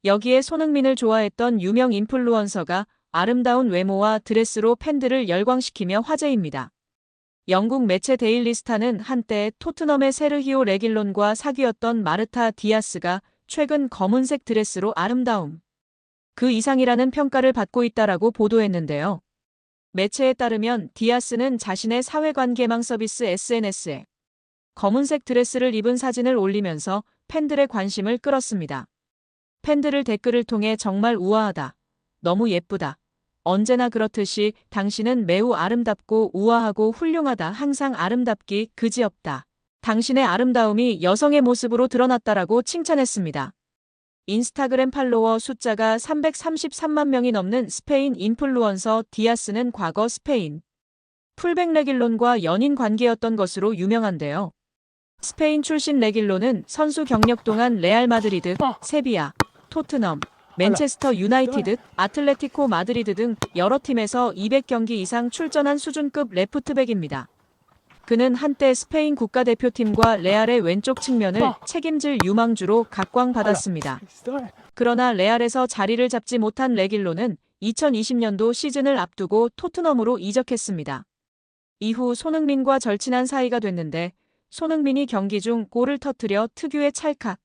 여기에 손흥민을 좋아했던 유명 인플루언서가 아름다운 외모와 드레스로 팬들을 열광시키며 화제입니다. 영국 매체 데일리 스타는 한때 토트넘의 세르히오 레길론과 사귀었던 마르타 디아스가 최근 검은색 드레스로 아름다움 그 이상이라는 평가를 받고 있다라고 보도했는데요. 매체에 따르면 디아스는 자신의 사회관계망 서비스 SNS에 검은색 드레스를 입은 사진을 올리면서 팬들의 관심을 끌었습니다. 팬들을 댓글을 통해 정말 우아하다. 너무 예쁘다. 언제나 그렇듯이 당신은 매우 아름답고 우아하고 훌륭하다. 항상 아름답기 그지없다. 당신의 아름다움이 여성의 모습으로 드러났다라고 칭찬했습니다. 인스타그램 팔로워 숫자가 333만 명이 넘는 스페인 인플루언서 디아스는 과거 스페인 풀백 레길론과 연인 관계였던 것으로 유명한데요. 스페인 출신 레길론은 선수 경력 동안 레알 마드리드, 세비야, 토트넘, 맨체스터 유나이티드, 아틀레티코 마드리드 등 여러 팀에서 200경기 이상 출전한 수준급 레프트백입니다. 그는 한때 스페인 국가대표팀과 레알의 왼쪽 측면을 책임질 유망주로 각광받았습니다. 그러나 레알에서 자리를 잡지 못한 레길론은 2020년도 시즌을 앞두고 토트넘으로 이적했습니다. 이후 손흥민과 절친한 사이가 됐는데 손흥민이 경기 중 골을 터뜨려 특유의 찰칵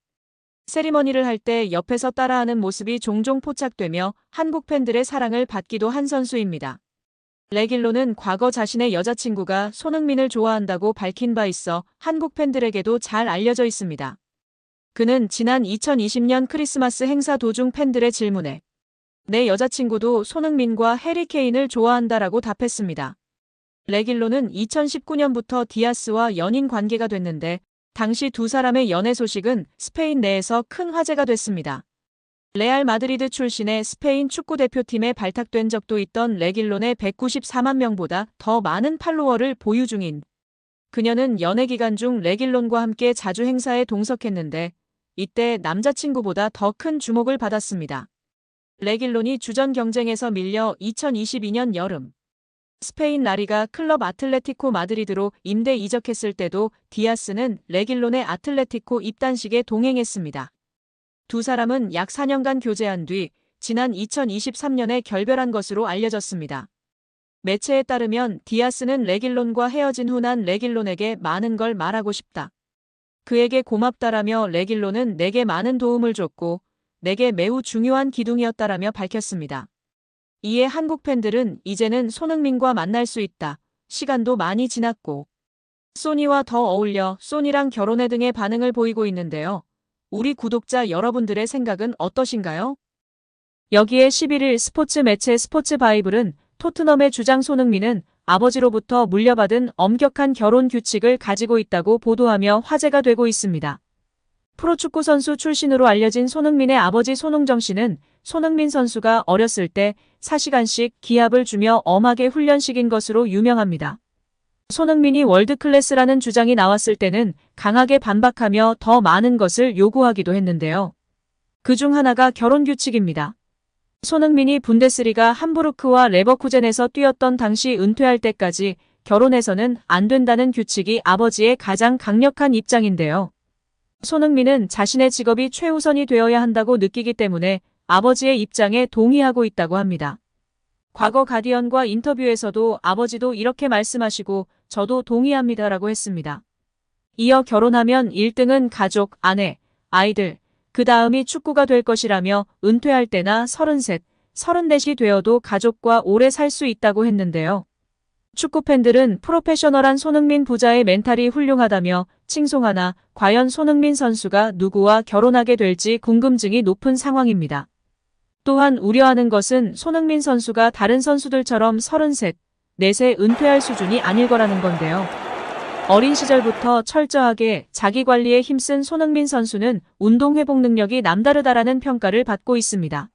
세리머니를 할 때 옆에서 따라하는 모습이 종종 포착되며 한국 팬들의 사랑을 받기도 한 선수입니다. 레길론은 과거 자신의 여자친구가 손흥민을 좋아한다고 밝힌 바 있어 한국 팬들에게도 잘 알려져 있습니다. 그는 지난 2020년 크리스마스 행사 도중 팬들의 질문에 내 여자친구도 손흥민과 해리 케인을 좋아한다라고 답했습니다. 레길론은 2019년부터 디아스와 연인 관계가 됐는데 당시 두 사람의 연애 소식은 스페인 내에서 큰 화제가 됐습니다. 레알 마드리드 출신의 스페인 축구대표팀에 발탁된 적도 있던 레길론의 194만 명보다 더 많은 팔로워를 보유 중인 그녀는 연애 기간 중 레길론과 함께 자주 행사에 동석했는데 이때 남자친구보다 더 큰 주목을 받았습니다. 레길론이 주전 경쟁에서 밀려 2022년 여름 스페인 라리가 클럽 아틀레티코 마드리드로 임대 이적했을 때도 디아스는 레길론의 아틀레티코 입단식에 동행했습니다. 두 사람은 약 4년간 교제한 뒤 지난 2023년에 결별한 것으로 알려졌습니다. 매체에 따르면 디아스는 레길론과 헤어진 후 난 레길론에게 많은 걸 말하고 싶다. 그에게 고맙다라며 레길론은 내게 많은 도움을 줬고 내게 매우 중요한 기둥이었다라며 밝혔습니다. 이에 한국 팬들은 이제는 손흥민과 만날 수 있다. 시간도 많이 지났고 소니와 더 어울려 소니랑 결혼해 등의 반응을 보이고 있는데요. 우리 구독자 여러분들의 생각은 어떠신가요? 여기에 11일 스포츠 매체 스포츠바이블은 토트넘의 주장 손흥민은 아버지로부터 물려받은 엄격한 결혼 규칙을 가지고 있다고 보도하며 화제가 되고 있습니다. 프로축구 선수 출신으로 알려진 손흥민의 아버지 손흥정 씨는 손흥민 선수가 어렸을 때 4시간씩 기합을 주며 엄하게 훈련시킨 것으로 유명합니다. 손흥민이 월드클래스라는 주장이 나왔을 때는 강하게 반박하며 더 많은 것을 요구하기도 했는데요. 그중 하나가 결혼 규칙입니다. 손흥민이 분데스리가 함부르크와 레버쿠젠에서 뛰었던 당시 은퇴할 때까지 결혼해서는 안 된다는 규칙이 아버지의 가장 강력한 입장인데요. 손흥민은 자신의 직업이 최우선이 되어야 한다고 느끼기 때문에 아버지의 입장에 동의하고 있다고 합니다. 과거 가디언과 인터뷰에서도 아버지도 이렇게 말씀하시고 저도 동의합니다라고 했습니다. 이어 결혼하면 1등은 가족, 아내, 아이들, 그 다음이 축구가 될 것이라며 은퇴할 때나 33, 34이 되어도 가족과 오래 살 수 있다고 했는데요. 축구 팬들은 프로페셔널한 손흥민 부자의 멘탈이 훌륭하다며 칭송하나 과연 손흥민 선수가 누구와 결혼하게 될지 궁금증이 높은 상황입니다. 또한 우려하는 것은 손흥민 선수가 다른 선수들처럼 33, 4세 은퇴할 수준이 아닐 거라는 건데요. 어린 시절부터 철저하게 자기 관리에 힘쓴 손흥민 선수는 운동 회복 능력이 남다르다라는 평가를 받고 있습니다.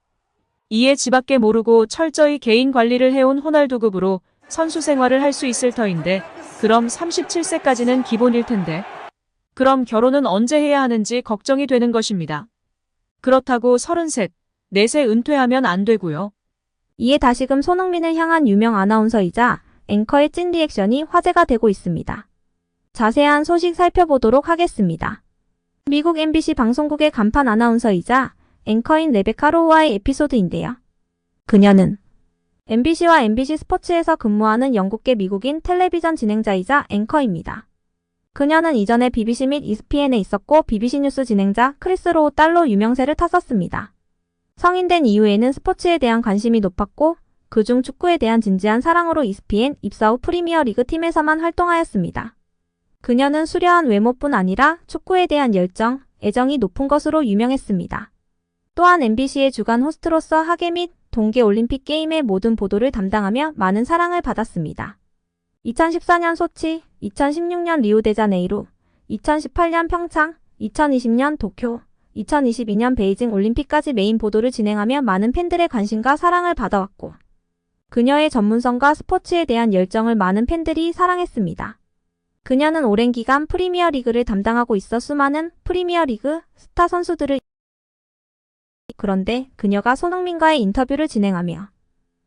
이에 지밖에 모르고 철저히 개인 관리를 해온 호날두급으로 선수 생활을 할 수 있을 터인데 그럼 37세까지는 기본일 텐데 그럼 결혼은 언제 해야 하는지 걱정이 되는 것입니다. 그렇다고 33, 4세 은퇴하면 안 되고요. 이에 다시금 손흥민을 향한 유명 아나운서이자 앵커의 찐 리액션이 화제가 되고 있습니다. 자세한 소식 살펴보도록 하겠습니다. 미국 MBC 방송국의 간판 아나운서이자 앵커인 레베카 로우와의 에피소드인데요. 그녀는 MBC와 MBC 스포츠에서 근무하는 영국계 미국인 텔레비전 진행자이자 앵커입니다. 그녀는 이전에 BBC 및 ESPN에 있었고 BBC 뉴스 진행자 크리스 로우 딸로 유명세를 탔었습니다. 성인된 이후에는 스포츠에 대한 관심이 높았고 그중 축구에 대한 진지한 사랑으로 ESPN 입사 후 프리미어리그 팀에서만 활동하였습니다. 그녀는 수려한 외모뿐 아니라 축구에 대한 열정, 애정이 높은 것으로 유명했습니다. 또한 MBC의 주간 호스트로서 하계 및 동계올림픽 게임의 모든 보도를 담당하며 많은 사랑을 받았습니다. 2014년 소치, 2016년 리우데자네이루, 2018년 평창, 2020년 도쿄, 2022년 베이징 올림픽까지 메인 보도를 진행하며 많은 팬들의 관심과 사랑을 받아왔고 그녀의 전문성과 스포츠에 대한 열정을 많은 팬들이 사랑했습니다. 그녀는 오랜 기간 프리미어리그를 담당하고 있어 수많은 프리미어리그 스타 선수들을 그런데 그녀가 손흥민과의 인터뷰를 진행하며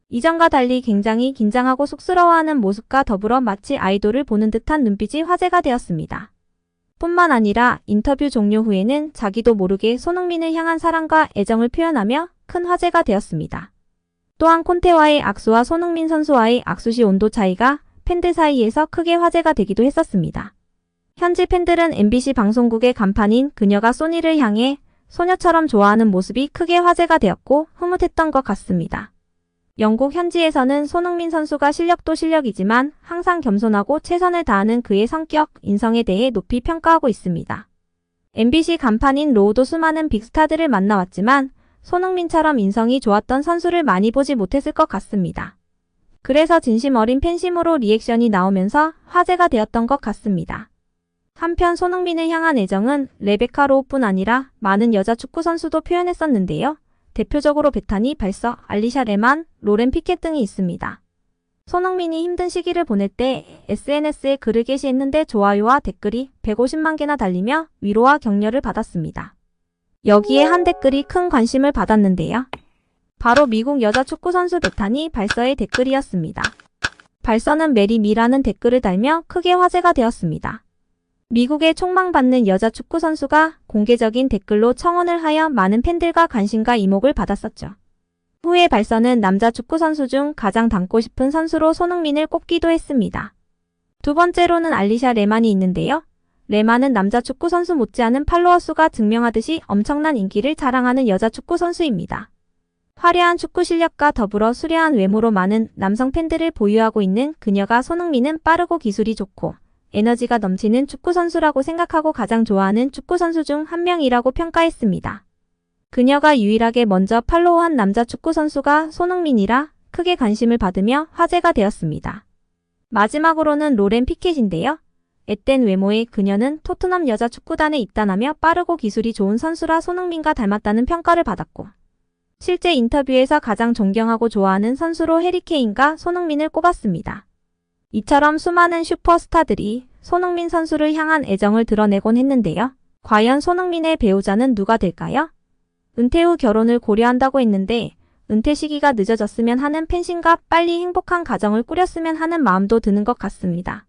이전과 달리 굉장히 긴장하고 쑥스러워하는 모습과 더불어 마치 아이돌을 보는 듯한 눈빛이 화제가 되었습니다. 뿐만 아니라 인터뷰 종료 후에는 자기도 모르게 손흥민을 향한 사랑과 애정을 표현하며 큰 화제가 되었습니다. 또한 콘테와의 악수와 손흥민 선수와의 악수 시 온도 차이가 팬들 사이에서 크게 화제가 되기도 했었습니다. 현지 팬들은 MBC 방송국의 간판인 그녀가 소니를 향해 소녀처럼 좋아하는 모습이 크게 화제가 되었고 흐뭇했던 것 같습니다. 영국 현지에서는 손흥민 선수가 실력도 실력이지만 항상 겸손하고 최선을 다하는 그의 성격, 인성에 대해 높이 평가하고 있습니다. MBC 간판인 로우도 수많은 빅스타들을 만나왔지만 손흥민처럼 인성이 좋았던 선수를 많이 보지 못했을 것 같습니다. 그래서 진심 어린 팬심으로 리액션이 나오면서 화제가 되었던 것 같습니다. 한편 손흥민을 향한 애정은 레베카 로우뿐 아니라 많은 여자 축구 선수도 표현했었는데요. 대표적으로 베타니 발서, 알리샤 레만, 로렌 피켓 등이 있습니다. 손흥민이 힘든 시기를 보낼 때 SNS에 글을 게시했는데 좋아요와 댓글이 150만 개나 달리며 위로와 격려를 받았습니다. 여기에 한 댓글이 큰 관심을 받았는데요. 바로 미국 여자 축구 선수 베타니 발서의 댓글이었습니다. 발서는 메리 미라는 댓글을 달며 크게 화제가 되었습니다. 미국의 촉망받는 여자 축구 선수가 공개적인 댓글로 청혼을 하여 많은 팬들과 관심과 이목을 받았었죠. 후에 발서는 남자 축구 선수 중 가장 닮고 싶은 선수로 손흥민을 꼽기도 했습니다. 두 번째로는 알리샤 레만이 있는데요. 레만은 남자 축구 선수 못지않은 팔로워 수가 증명하듯이 엄청난 인기를 자랑하는 여자 축구 선수입니다. 화려한 축구 실력과 더불어 수려한 외모로 많은 남성 팬들을 보유하고 있는 그녀가 손흥민은 빠르고 기술이 좋고 에너지가 넘치는 축구 선수라고 생각하고 가장 좋아하는 축구 선수 중 한 명이라고 평가했습니다. 그녀가 유일하게 먼저 팔로우한 남자 축구 선수가 손흥민이라 크게 관심을 받으며 화제가 되었습니다. 마지막으로는 로렌 피켓인데요. 앳된 외모의 그녀는 토트넘 여자 축구단에 입단하며 빠르고 기술이 좋은 선수라 손흥민과 닮았다는 평가를 받았고 실제 인터뷰에서 가장 존경하고 좋아하는 선수로 해리 케인과 손흥민을 꼽았습니다. 이처럼 수많은 슈퍼스타들이 손흥민 선수를 향한 애정을 드러내곤 했는데요. 과연 손흥민의 배우자는 누가 될까요? 은퇴 후 결혼을 고려한다고 했는데 은퇴 시기가 늦어졌으면 하는 팬심과 빨리 행복한 가정을 꾸렸으면 하는 마음도 드는 것 같습니다.